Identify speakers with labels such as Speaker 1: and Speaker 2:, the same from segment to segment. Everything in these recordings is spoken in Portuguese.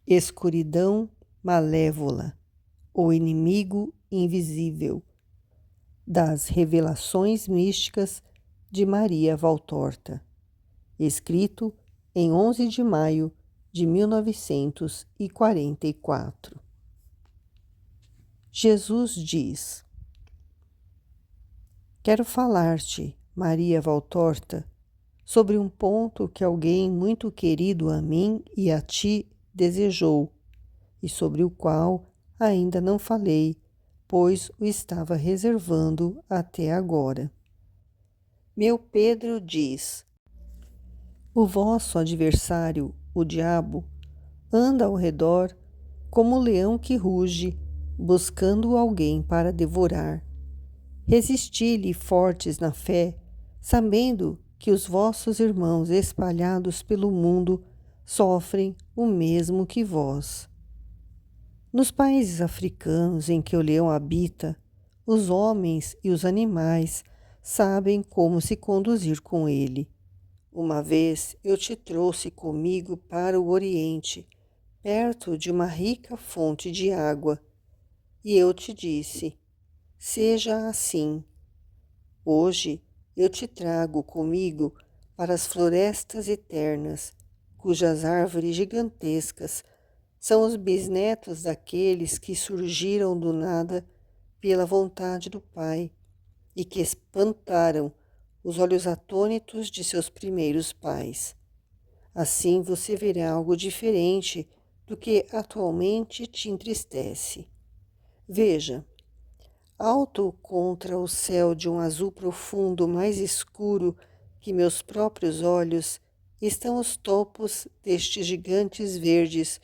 Speaker 1: Escuridão malévola, o inimigo invisível, das Revelações Místicas de Maria Valtorta, escrito em 11 de maio de 1944. Jesus diz: Quero falar-te, Maria Valtorta, sobre um ponto que alguém muito querido a mim e a ti desejou, e sobre o qual ainda não falei, pois o estava reservando até agora. Meu Pedro diz: O vosso adversário, o diabo, anda ao redor como um leão que ruge, buscando alguém para devorar. Resisti-lhe fortes na fé, sabendo que os vossos irmãos espalhados pelo mundo sofrem o mesmo que vós. Nos países africanos em que o leão habita, os homens e os animais sabem como se conduzir com ele. Uma vez eu te trouxe comigo para o Oriente, perto de uma rica fonte de água, e eu te disse: seja assim. Hoje eu te trago comigo para as florestas eternas, cujas árvores gigantescas são os bisnetos daqueles que surgiram do nada pela vontade do Pai e que espantaram os olhos atônitos de seus primeiros pais. Assim você verá algo diferente do que atualmente te entristece. Veja, alto contra o céu de um azul profundo mais escuro que meus próprios olhos, estão os topos destes gigantes verdes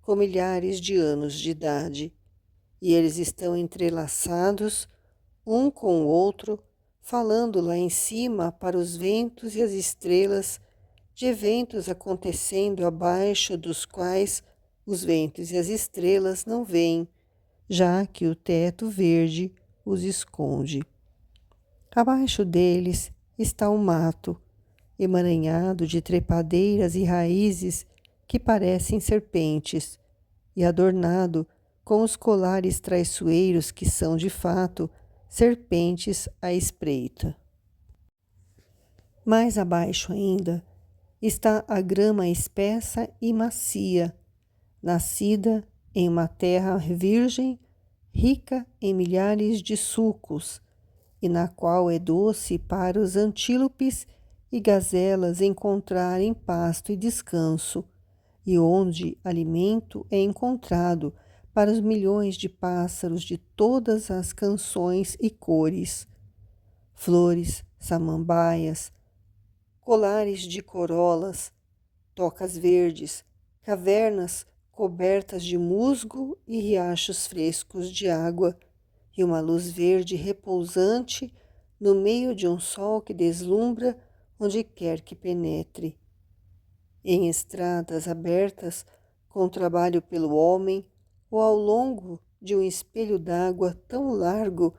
Speaker 1: com milhares de anos de idade, e eles estão entrelaçados, um com o outro, falando lá em cima para os ventos e as estrelas, de eventos acontecendo abaixo dos quais os ventos e as estrelas não veem, já que o teto verde os esconde. Abaixo deles está o mato, emaranhado de trepadeiras e raízes que parecem serpentes, e adornado com os colares traiçoeiros que são, de fato, serpentes à espreita. Mais abaixo ainda está a grama espessa e macia, nascida em uma terra virgem, rica em milhares de sucos, e na qual é doce para os antílopes e gazelas encontrarem pasto e descanso, e onde alimento é encontrado para os milhões de pássaros de todas as canções e cores. Flores, samambaias, colares de corolas, tocas verdes, cavernas cobertas de musgo e riachos frescos de água, e uma luz verde repousante no meio de um sol que deslumbra onde quer que penetre. Em estradas abertas, com trabalho pelo homem, ou ao longo de um espelho d'água tão largo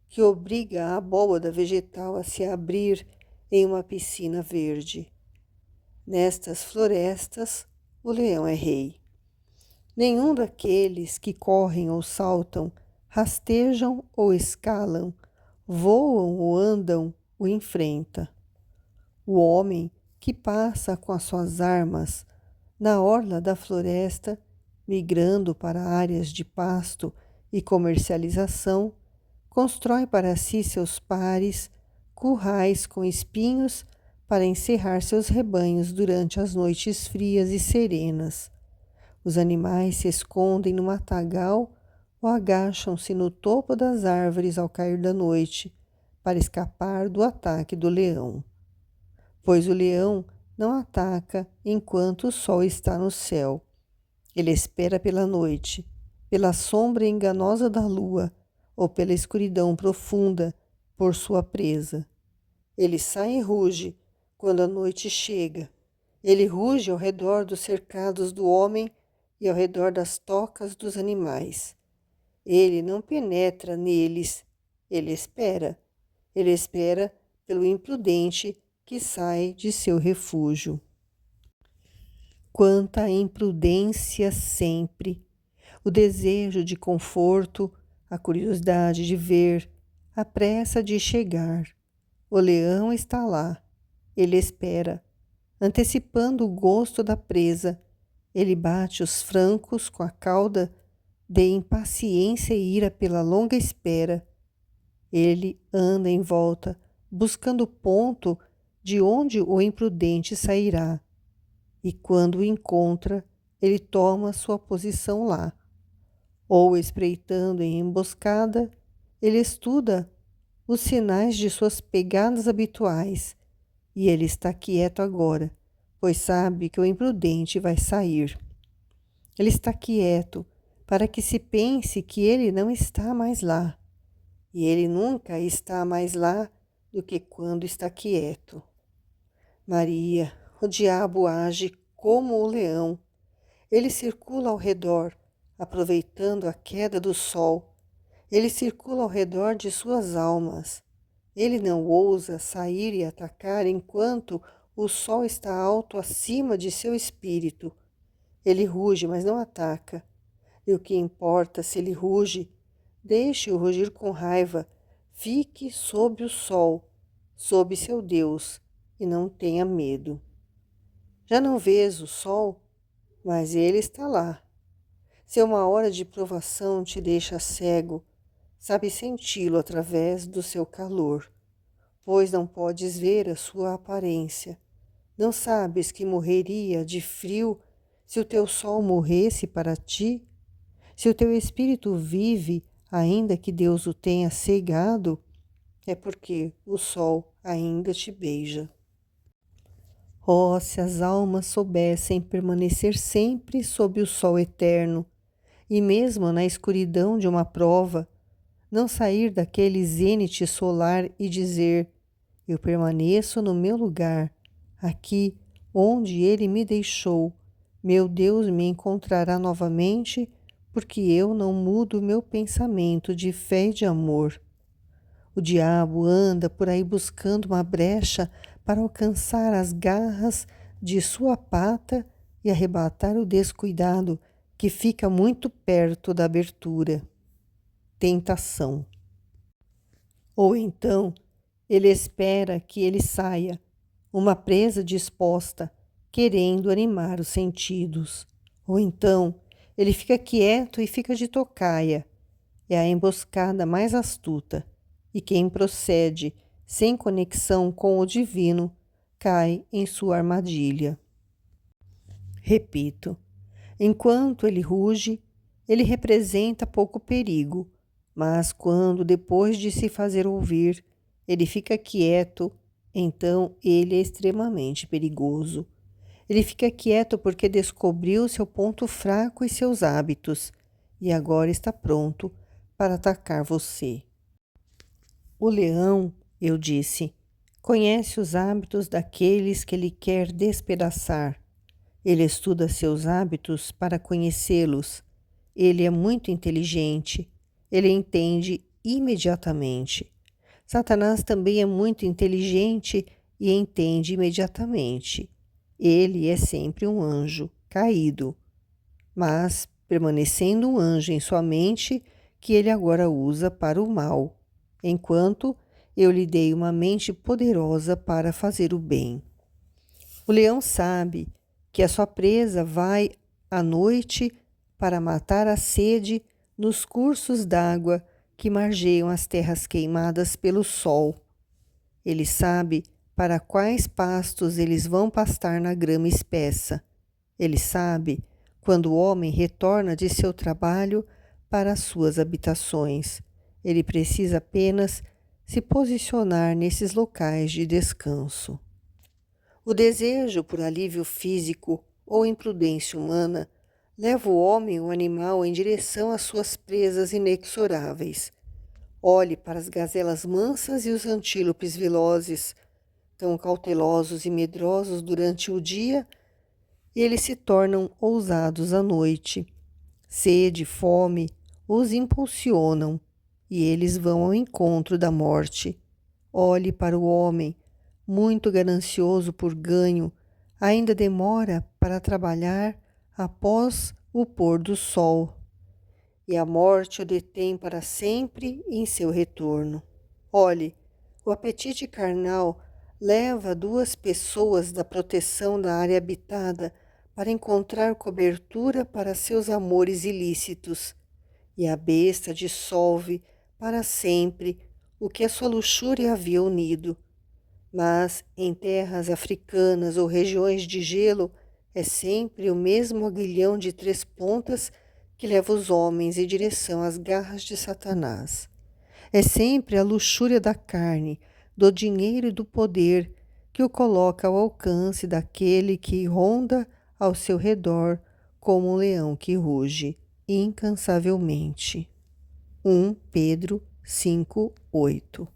Speaker 1: que obriga a abóbada vegetal a se abrir em uma piscina verde. Nestas florestas, o leão é rei. Nenhum daqueles que correm ou saltam, rastejam ou escalam, voam ou andam, o enfrenta. O homem que passa com as suas armas na orla da floresta, migrando para áreas de pasto e comercialização, constrói para si seus pares, currais com espinhos para encerrar seus rebanhos durante as noites frias e serenas. Os animais se escondem no matagal ou agacham-se no topo das árvores ao cair da noite para escapar do ataque do leão. Pois o leão não ataca enquanto o sol está no céu. Ele espera pela noite, pela sombra enganosa da lua ou pela escuridão profunda por sua presa. Ele sai e ruge quando a noite chega. Ele ruge ao redor dos cercados do homem e ao redor das tocas dos animais. Ele não penetra neles, ele espera. Ele espera pelo imprudente que sai de seu refúgio. Quanta imprudência sempre! O desejo de conforto, a curiosidade de ver, a pressa de chegar. O leão está lá. Ele espera, antecipando o gosto da presa. Ele bate os flancos com a cauda de impaciência e ira pela longa espera. Ele anda em volta, buscando o ponto de onde o imprudente sairá. E quando o encontra, ele toma sua posição lá. Ou espreitando em emboscada, ele estuda os sinais de suas pegadas habituais, e ele está quieto agora, pois sabe que o imprudente vai sair. Ele está quieto para que se pense que ele não está mais lá, e ele nunca está mais lá do que quando está quieto. Maria, o diabo age como o leão. Ele circula ao redor, aproveitando a queda do sol. Ele circula ao redor de suas almas. Ele não ousa sair e atacar enquanto o sol está alto acima de seu espírito. Ele ruge, mas não ataca. E o que importa se ele ruge? Deixe-o rugir com raiva. Fique sob o sol, sob seu Deus, e não tenha medo. Já não vês o sol, mas ele está lá. Se uma hora de provação te deixa cego, sabe senti-lo através do seu calor, pois não podes ver a sua aparência. Não sabes que morreria de frio se o teu sol morresse para ti? Se o teu espírito vive, ainda que Deus o tenha cegado, é porque o sol ainda te beija. Oh, se as almas soubessem permanecer sempre sob o sol eterno, e mesmo na escuridão de uma prova, não sair daquele zênite solar e dizer: eu permaneço no meu lugar, aqui onde ele me deixou. Meu Deus me encontrará novamente, porque eu não mudo meu pensamento de fé e de amor. O diabo anda por aí buscando uma brecha para alcançar as garras de sua pata e arrebatar o descuidado que fica muito perto da abertura. Tentação. Ou então, ele espera que ele saia, uma presa disposta, querendo animar os sentidos. Ou então, ele fica quieto e fica de tocaia. É a emboscada mais astuta, e quem procede sem conexão com o divino cai em sua armadilha. Repito, enquanto ele ruge, ele representa pouco perigo, mas quando, depois de se fazer ouvir, ele fica quieto, então ele é extremamente perigoso. Ele fica quieto porque descobriu seu ponto fraco e seus hábitos, e agora está pronto para atacar você. O leão, eu disse, conhece os hábitos daqueles que ele quer despedaçar. Ele estuda seus hábitos para conhecê-los. Ele é muito inteligente. Ele entende imediatamente. Satanás também é muito inteligente e entende imediatamente. Ele é sempre um anjo caído, mas permanecendo um anjo em sua mente que ele agora usa para o mal, enquanto eu lhe dei uma mente poderosa para fazer o bem. O leão sabe que a sua presa vai à noite para matar a sede nos cursos d'água que margeiam as terras queimadas pelo sol. Ele sabe para quais pastos eles vão pastar na grama espessa. Ele sabe quando o homem retorna de seu trabalho para as suas habitações. Ele precisa apenas se posicionar nesses locais de descanso. O desejo por alívio físico ou imprudência humana leva o homem ou animal em direção às suas presas inexoráveis. Olhe para as gazelas mansas e os antílopes velozes, tão cautelosos e medrosos durante o dia, e eles se tornam ousados à noite. Sede, fome os impulsionam, e eles vão ao encontro da morte. Olhe para o homem, muito ganancioso por ganho, ainda demora para trabalhar após o pôr do sol, e a morte o detém para sempre em seu retorno. Olhe, o apetite carnal leva duas pessoas da proteção da área habitada para encontrar cobertura para seus amores ilícitos, e a besta dissolve para sempre o que a sua luxúria havia unido. Mas em terras africanas ou regiões de gelo é sempre o mesmo aguilhão de 3 pontas que leva os homens em direção às garras de Satanás. É sempre a luxúria da carne, do dinheiro e do poder que o coloca ao alcance daquele que ronda ao seu redor como um leão que ruge incansavelmente. 1 Pedro 5:8.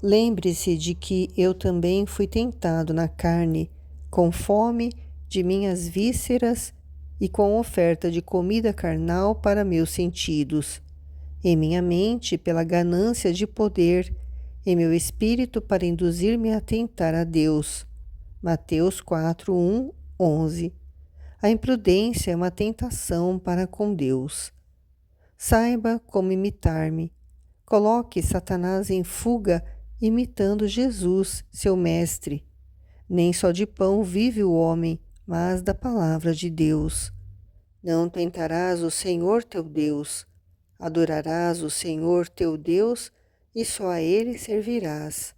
Speaker 1: Lembre-se de que eu também fui tentado na carne, com fome de minhas vísceras e com oferta de comida carnal para meus sentidos, em minha mente pela ganância de poder, em meu espírito para induzir-me a tentar a Deus. Mateus 4:1, 11. A imprudência é uma tentação para com Deus. Saiba como imitar-me. Coloque Satanás em fuga imitando Jesus, seu mestre. Nem só de pão vive o homem, mas da palavra de Deus. Não tentarás o Senhor teu Deus. Adorarás o Senhor teu Deus e só a ele servirás.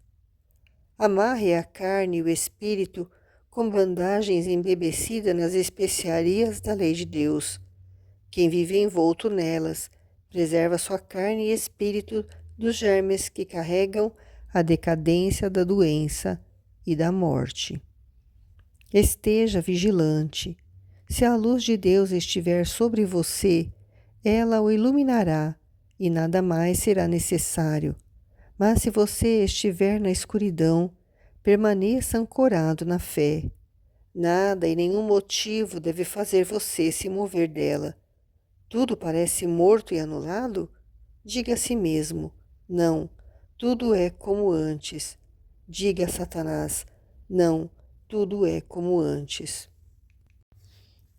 Speaker 1: Amarre a carne e o espírito com bandagens embebecidas nas especiarias da lei de Deus. Quem vive envolto nelas preserva sua carne e espírito dos germes que carregam a decadência da doença e da morte. Esteja vigilante. Se a luz de Deus estiver sobre você, ela o iluminará e nada mais será necessário. Mas se você estiver na escuridão, permaneça ancorado na fé. Nada e nenhum motivo deve fazer você se mover dela. Tudo parece morto e anulado? Diga a si mesmo, não, tudo é como antes. Diga a Satanás, não, tudo é como antes.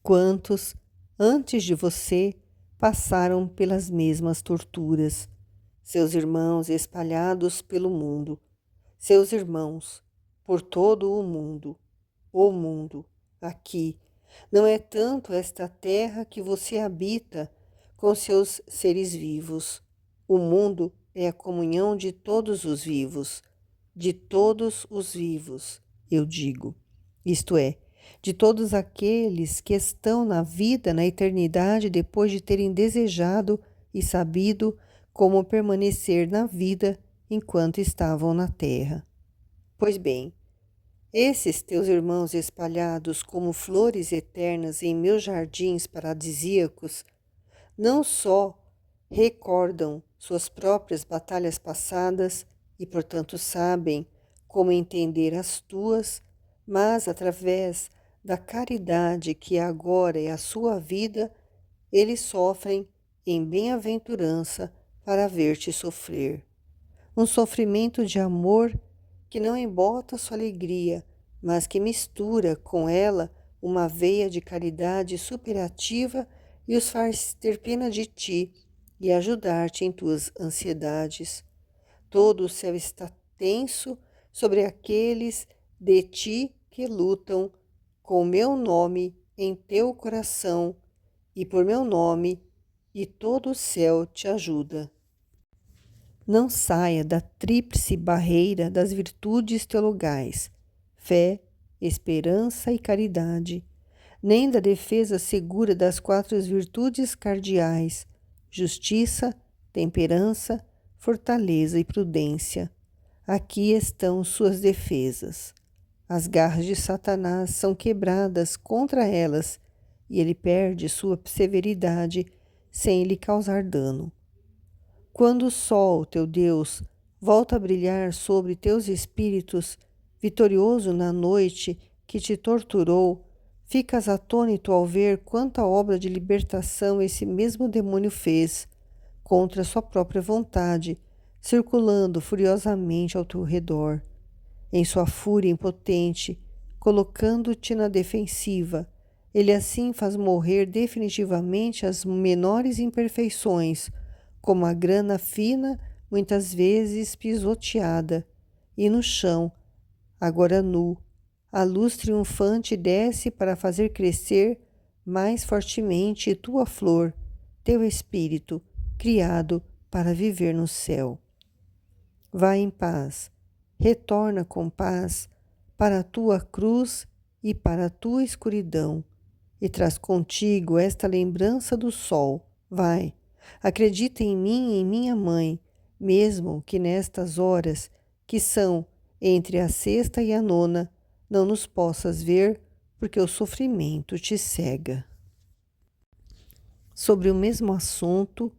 Speaker 1: Quantos, antes de você, passaram pelas mesmas torturas? Seus irmãos espalhados pelo mundo, seus irmãos por todo o mundo, aqui. Não é tanto esta terra que você habita com seus seres vivos. O mundo é a comunhão de todos os vivos, eu digo. Isto é, de todos aqueles que estão na vida, na eternidade, depois de terem desejado e sabido como permanecer na vida enquanto estavam na terra. Pois bem, esses teus irmãos espalhados como flores eternas em meus jardins paradisíacos, não só recordam suas próprias batalhas passadas e, portanto, sabem como entender as tuas, mas através da caridade que agora é a sua vida, eles sofrem em bem-aventurança para ver-te sofrer. Um sofrimento de amor que não embota sua alegria, mas que mistura com ela uma veia de caridade superativa e os faz ter pena de ti e ajudar-te em tuas ansiedades. Todo o céu está tenso sobre aqueles de ti que lutam com o meu nome em teu coração e por meu nome, e todo o céu te ajuda. Não saia da tríplice barreira das virtudes teologais, fé, esperança e caridade, nem da defesa segura das 4 virtudes cardeais, justiça, temperança, fortaleza e prudência. Aqui estão suas defesas. As garras de Satanás são quebradas contra elas e ele perde sua severidade sem lhe causar dano. Quando o sol, teu Deus, volta a brilhar sobre teus espíritos, vitorioso na noite que te torturou, ficas atônito ao ver quanta obra de libertação esse mesmo demônio fez, contra sua própria vontade, circulando furiosamente ao teu redor. Em sua fúria impotente, colocando-te na defensiva. Ele assim faz morrer definitivamente as menores imperfeições, como a grana fina, muitas vezes pisoteada, e no chão, agora nu, a luz triunfante desce para fazer crescer mais fortemente tua flor, teu espírito, criado para viver no céu. Vai em paz, retorna com paz para a tua cruz e para a tua escuridão, e traz contigo esta lembrança do sol. Vai, acredita em mim e em minha mãe, mesmo que nestas horas, que são entre a sexta e a nona, não nos possas ver, porque o sofrimento te cega. Sobre o mesmo assunto,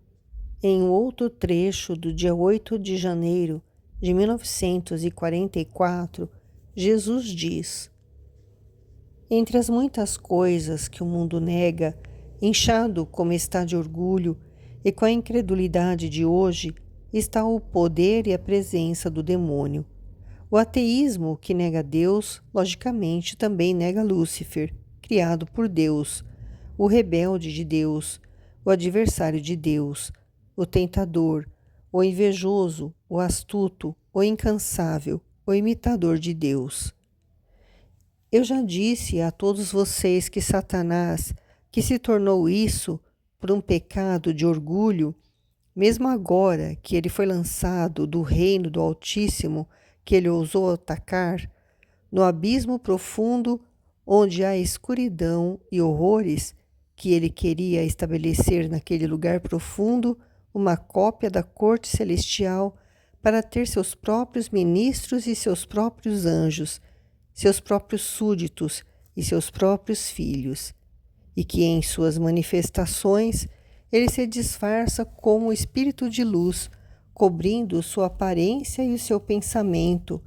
Speaker 1: em outro trecho do dia 8 de janeiro de 1944, Jesus diz: entre as muitas coisas que o mundo nega, inchado como está de orgulho, e com a incredulidade de hoje, está o poder e a presença do demônio. O ateísmo, que nega Deus, logicamente também nega Lúcifer, criado por Deus, o rebelde de Deus, o adversário de Deus, o tentador, o invejoso, o astuto, o incansável, o imitador de Deus. Eu já disse a todos vocês que Satanás, que se tornou isso por um pecado de orgulho, mesmo agora que ele foi lançado do reino do Altíssimo, que ele ousou atacar, no abismo profundo onde há escuridão e horrores, que ele queria estabelecer naquele lugar profundo uma cópia da corte celestial para ter seus próprios ministros e seus próprios anjos, seus próprios súditos e seus próprios filhos, e que em suas manifestações ele se disfarça como o espírito de luz, cobrindo sua aparência e o seu pensamento,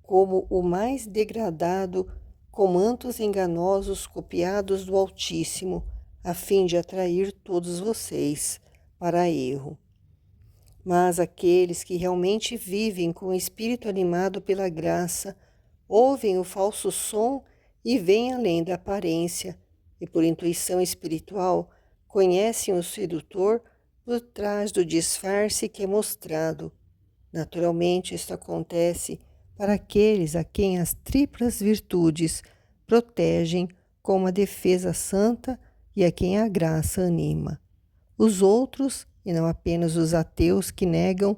Speaker 1: como o mais degradado, com mantos enganosos copiados do Altíssimo, a fim de atrair todos vocês para erro. Mas aqueles que realmente vivem com o espírito animado pela graça, ouvem o falso som e veem além da aparência, e por intuição espiritual conhecem o sedutor por trás do disfarce que é mostrado. Naturalmente, isto acontece para aqueles a quem as triplas virtudes protegem com uma defesa santa e a quem a graça anima. Os outros, e não apenas os ateus que negam,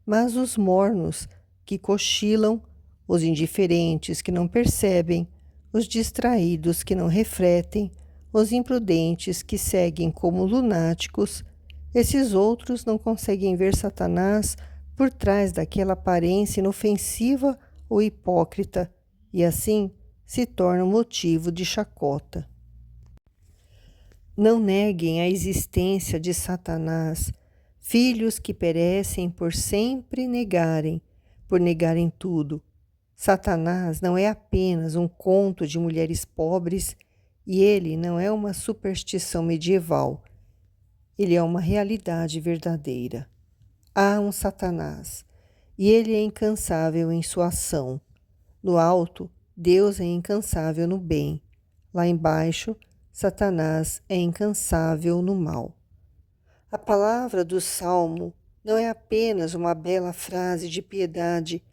Speaker 1: mas os mornos que cochilam, os indiferentes que não percebem, os distraídos que não refletem, os imprudentes que seguem como lunáticos, esses outros não conseguem ver Satanás por trás daquela aparência inofensiva ou hipócrita, e assim se tornam motivo de chacota. Não neguem a existência de Satanás, filhos que perecem por sempre negarem, por negarem tudo. Satanás não é apenas um conto de mulheres pobres e ele não é uma superstição medieval. Ele é uma realidade verdadeira. Há um Satanás e ele é incansável em sua ação. No alto, Deus é incansável no bem. Lá embaixo, Satanás é incansável no mal. A palavra do Salmo não é apenas uma bela frase de piedade,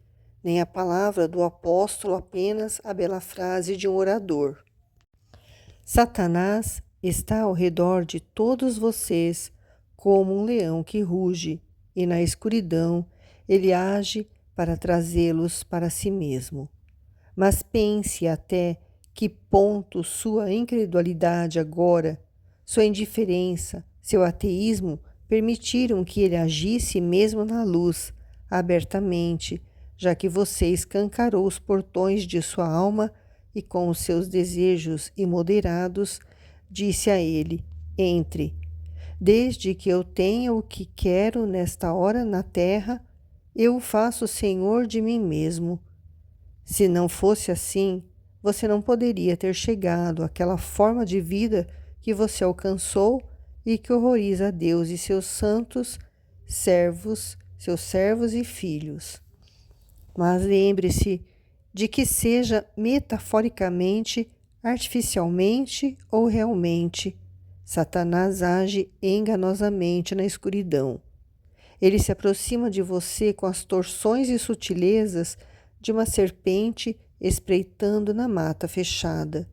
Speaker 1: nem a palavra do apóstolo apenas a bela frase de um orador. Satanás está ao redor de todos vocês como um leão que ruge, e na escuridão ele age para trazê-los para si mesmo. Mas pense até que ponto sua incredulidade agora, sua indiferença, seu ateísmo permitiram que ele agisse mesmo na luz, abertamente, já que você escancarou os portões de sua alma e com os seus desejos imoderados, disse a ele: entre. Desde que eu tenha o que quero nesta hora na terra, eu o faço senhor de mim mesmo. Se não fosse assim, você não poderia ter chegado àquela forma de vida que você alcançou e que horroriza a Deus e seus santos servos, seus servos e filhos. Mas lembre-se de que seja metaforicamente, artificialmente ou realmente, Satanás age enganosamente na escuridão. Ele se aproxima de você com as torções e sutilezas de uma serpente espreitando na mata fechada.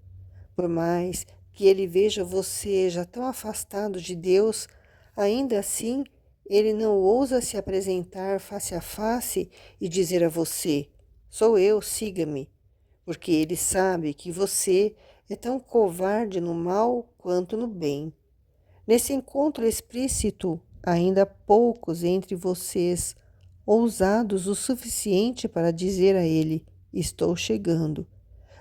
Speaker 1: Por mais que ele veja você já tão afastado de Deus, ainda assim ele não ousa se apresentar face a face e dizer a você: sou eu, siga-me, porque ele sabe que você é tão covarde no mal quanto no bem. Nesse encontro explícito, ainda poucos entre vocês, ousados o suficiente para dizer a ele: estou chegando.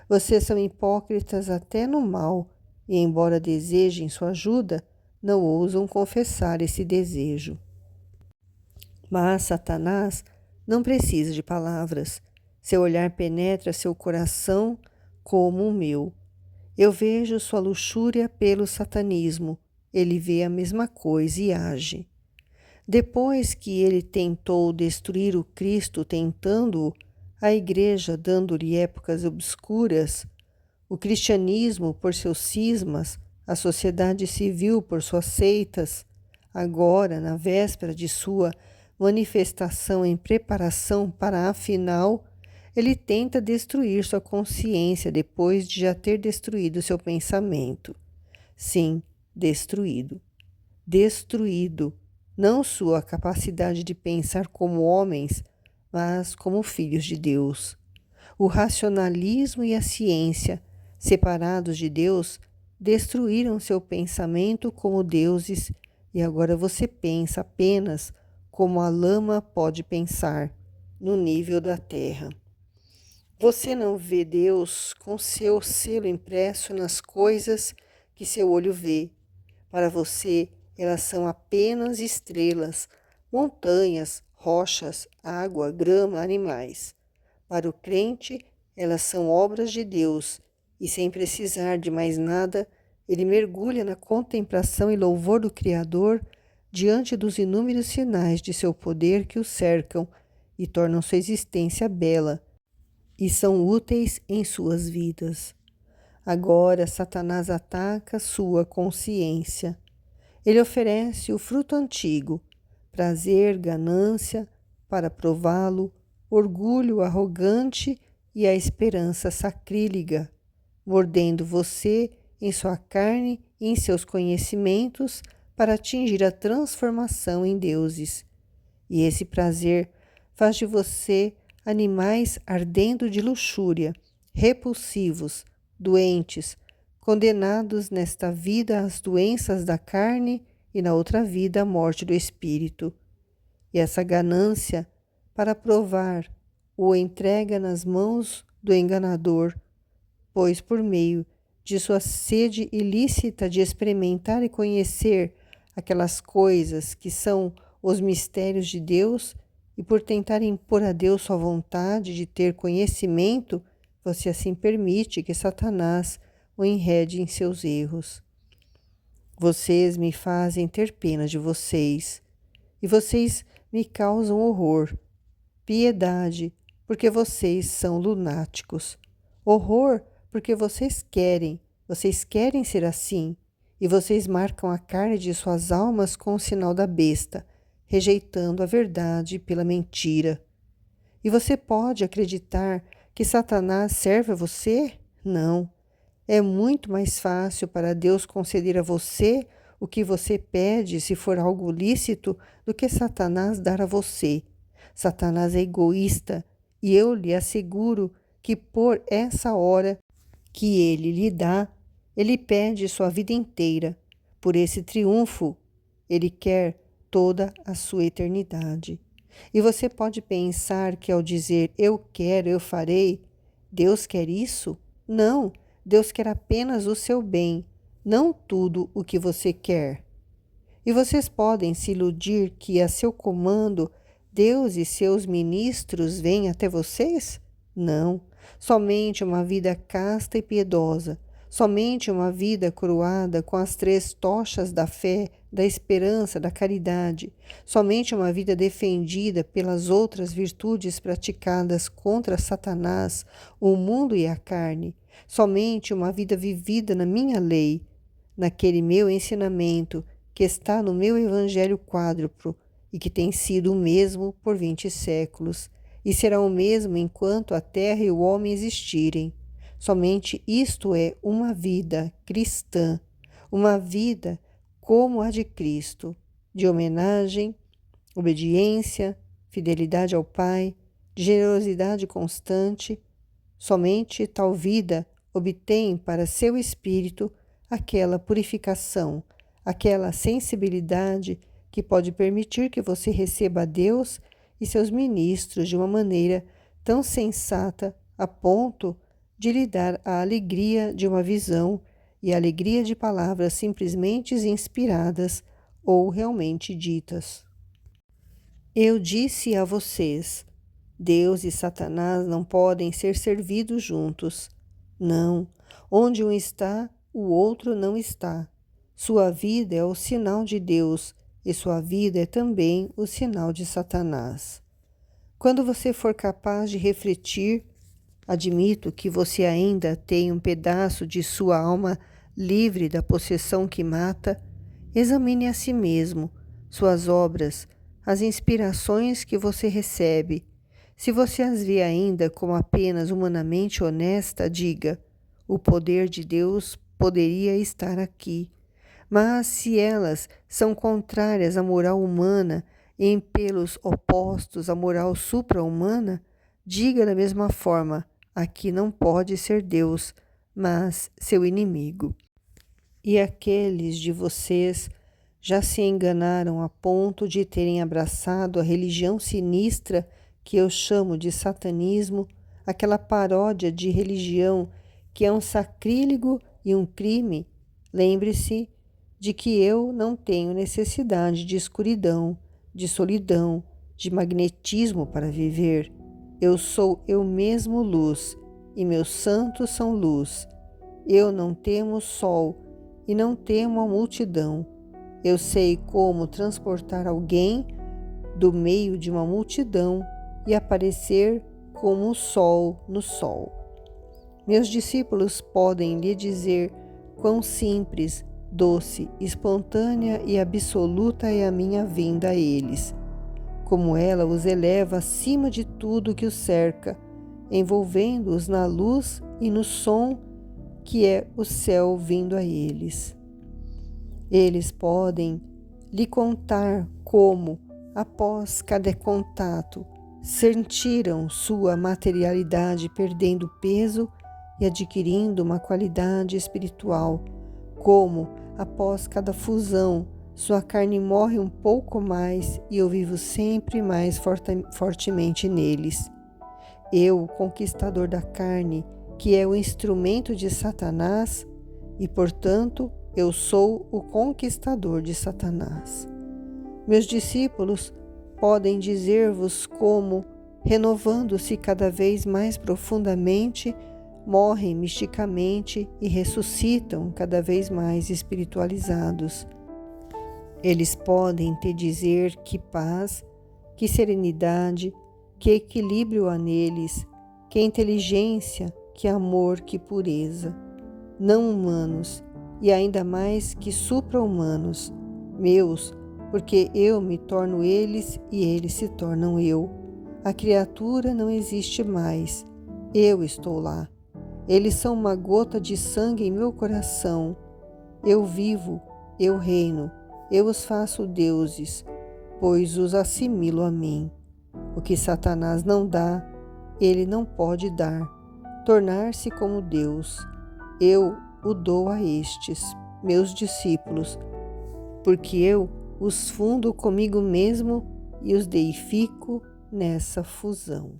Speaker 1: Vocês são hipócritas até no mal, e embora desejem sua ajuda, não ousam confessar esse desejo. Mas Satanás não precisa de palavras. Seu olhar penetra seu coração como o meu. Eu vejo sua luxúria pelo satanismo. Ele vê a mesma coisa e age. Depois que ele tentou destruir o Cristo tentando-o, a Igreja dando-lhe épocas obscuras, o cristianismo por seus cismas, a sociedade civil por suas seitas, agora, na véspera de sua manifestação em preparação para a final, ele tenta destruir sua consciência depois de já ter destruído seu pensamento. Sim, destruído. Destruído, não sua capacidade de pensar como homens, mas como filhos de Deus. O racionalismo e a ciência, separados de Deus, destruíram seu pensamento como deuses e agora você pensa apenas como a lama pode pensar, no nível da terra. Você não vê Deus com seu selo impresso nas coisas que seu olho vê. Para você, elas são apenas estrelas, montanhas, rochas, água, grama, animais. Para o crente, elas são obras de Deus, e sem precisar de mais nada, ele mergulha na contemplação e louvor do Criador diante dos inúmeros sinais de seu poder que o cercam e tornam sua existência bela e são úteis em suas vidas. Agora, Satanás ataca sua consciência. Ele oferece o fruto antigo, prazer, ganância, para prová-lo, orgulho arrogante e a esperança sacrílega, mordendo você em sua carne e em seus conhecimentos para atingir a transformação em deuses. E esse prazer faz de você animais ardendo de luxúria, repulsivos, doentes, condenados nesta vida às doenças da carne e na outra vida à morte do espírito. E essa ganância, para provar, o entrega nas mãos do enganador, pois por meio de sua sede ilícita de experimentar e conhecer aquelas coisas que são os mistérios de Deus, e por tentar impor a Deus sua vontade de ter conhecimento, você assim permite que Satanás o enrede em seus erros. Vocês me fazem ter pena de vocês, e vocês me causam horror. Piedade, porque vocês são lunáticos. Horror, porque vocês querem ser assim, e vocês marcam a carne de suas almas com o sinal da besta, rejeitando a verdade pela mentira. E você pode acreditar que Satanás serve a você? Não. É muito mais fácil para Deus conceder a você o que você pede, se for algo lícito, do que Satanás dar a você. Satanás é egoísta, e eu lhe asseguro que por essa hora que ele lhe dá, ele pede sua vida inteira. Por esse triunfo, ele quer toda a sua eternidade. E você pode pensar que ao dizer eu quero, eu farei, Deus quer isso? Não, Deus quer apenas o seu bem, não tudo o que você quer. E vocês podem se iludir que a seu comando Deus e seus ministros vêm até vocês? Não, somente uma vida casta e piedosa, Somente uma vida coroada com as 3 tochas da fé, da esperança, da caridade, somente uma vida defendida pelas outras virtudes praticadas contra Satanás, o mundo e a carne, somente uma vida vivida na minha lei, naquele meu ensinamento que está no meu evangelho quádruplo e que tem sido o mesmo por 20 séculos, e será o mesmo enquanto a terra e o homem existirem. Somente isto é uma vida cristã, uma vida como a de Cristo, de homenagem, obediência, fidelidade ao Pai, de generosidade constante. Somente tal vida obtém para seu espírito aquela purificação, aquela sensibilidade que pode permitir que você receba a Deus e seus ministros de uma maneira tão sensata a ponto de lhe dar a alegria de uma visão e a alegria de palavras simplesmente inspiradas ou realmente ditas. Eu disse a vocês, Deus e Satanás não podem ser servidos juntos. Não, onde um está, o outro não está. Sua vida é o sinal de Deus e sua vida é também o sinal de Satanás. Quando você for capaz de refletir, admito que você ainda tem um pedaço de sua alma livre da possessão que mata. Examine a si mesmo, suas obras, as inspirações que você recebe. Se você as vê ainda como apenas humanamente honesta, diga: o poder de Deus poderia estar aqui. Mas se elas são contrárias à moral humana, em pelos opostos à moral supra-humana, diga da mesma forma: aqui não pode ser Deus, mas seu inimigo. E aqueles de vocês já se enganaram a ponto de terem abraçado a religião sinistra que eu chamo de satanismo, aquela paródia de religião que é um sacrílego e um crime. Lembre-se de que eu não tenho necessidade de escuridão, de solidão, de magnetismo para viver. Eu sou eu mesmo luz, e meus santos são luz. Eu não temo sol e não temo a multidão. Eu sei como transportar alguém do meio de uma multidão e aparecer como o sol no sol. Meus discípulos podem lhe dizer quão simples, doce, espontânea e absoluta é a minha vinda a eles, como ela os eleva acima de tudo que os cerca, envolvendo-os na luz e no som que é o céu vindo a eles. Eles podem lhe contar como, após cada contato, sentiram sua materialidade perdendo peso e adquirindo uma qualidade espiritual, como, após cada fusão, sua carne morre um pouco mais e eu vivo sempre mais fortemente neles. Eu, conquistador da carne, que é o instrumento de Satanás, e, portanto, eu sou o conquistador de Satanás. Meus discípulos podem dizer-vos como, renovando-se cada vez mais profundamente, morrem misticamente e ressuscitam cada vez mais espiritualizados. Eles podem te dizer que paz, que serenidade, que equilíbrio há neles, que inteligência, que amor, que pureza. Não humanos, e ainda mais que supra-humanos, meus, porque eu me torno eles e eles se tornam eu. A criatura não existe mais, eu estou lá. Eles são uma gota de sangue em meu coração. Eu vivo, eu reino, eu os faço deuses, pois os assimilo a mim. O que Satanás não dá, ele não pode dar, tornar-se como Deus. Eu o dou a estes, meus discípulos, porque eu os fundo comigo mesmo e os deifico nessa fusão.